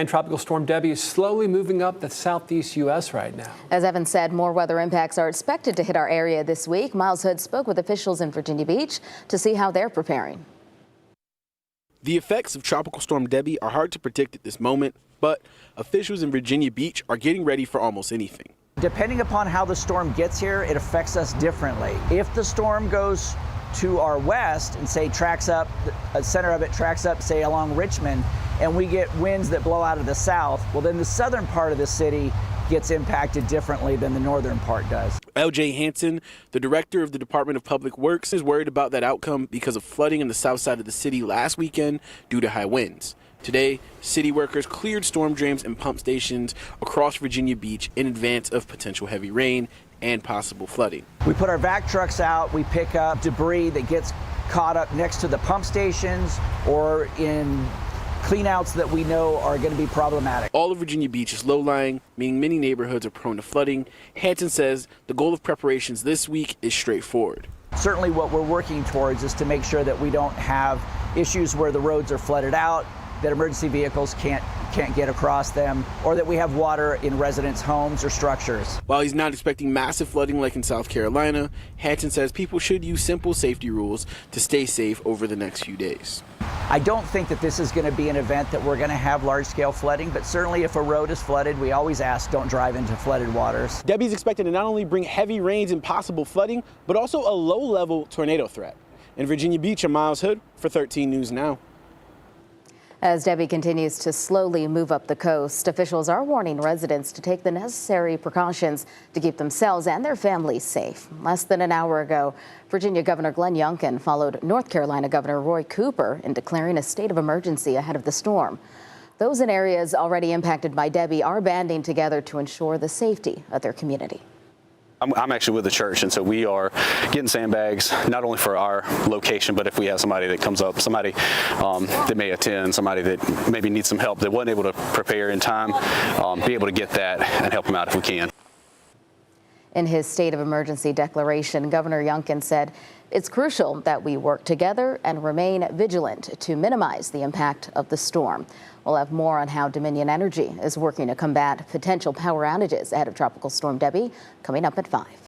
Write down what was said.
And Tropical Storm Debby is slowly moving up the southeast U.S. right now. As Evan said, more weather impacts are expected to hit our area this week. Miles Hood spoke with officials in Virginia Beach to see how they're preparing. The effects of Tropical Storm Debby are hard to predict at this moment, but officials in Virginia Beach are getting ready for almost anything. Depending upon how the storm gets here, it affects us differently. If the storm goes to our west and say tracks up, the center of it tracks up, say along Richmond, and we get winds that blow out of the south, well then the southern part of the city gets impacted differently than the northern part does. L.J. Hansen, the director of the Department of Public Works, is worried about that outcome because of flooding in the south side of the city last weekend due to high winds. Today, city workers cleared storm drains and pump stations across Virginia Beach in advance of potential heavy rain and possible flooding. We put our vac trucks out, we pick up debris that gets caught up next to the pump stations or in cleanouts that we know are going to be problematic. All of Virginia Beach is low-lying, meaning many neighborhoods are prone to flooding. Hansen says the goal of preparations this week is straightforward. Certainly what we're working towards is to make sure that we don't have issues where the roads are flooded out, that emergency vehicles can't get across them, or that we have water in residents' homes or structures. While he's not expecting massive flooding like in South Carolina, Hansen says people should use simple safety rules to stay safe over the next few days. I don't think that this is going to be an event that we're going to have large-scale flooding, but certainly if a road is flooded, we always ask don't drive into flooded waters. Debby's expected to not only bring heavy rains and possible flooding, but also a low-level tornado threat. In Virginia Beach, I'm Miles Hood for 13 News Now. As Debby continues to slowly move up the coast, officials are warning residents to take the necessary precautions to keep themselves and their families safe. Less than an hour ago, Virginia Governor Glenn Youngkin followed North Carolina Governor Roy Cooper in declaring a state of emergency ahead of the storm. Those in areas already impacted by Debby are banding together to ensure the safety of their community. I'm actually with the church, and so we are getting sandbags, not only for our location, but if we have somebody that comes up, somebody that may attend, somebody that maybe needs some help that wasn't able to prepare in time, be able to get that and help them out if we can. In his state of emergency declaration, Governor Youngkin said it's crucial that we work together and remain vigilant to minimize the impact of the storm. We'll have more on how Dominion Energy is working to combat potential power outages ahead of Tropical Storm Debby coming up at 5.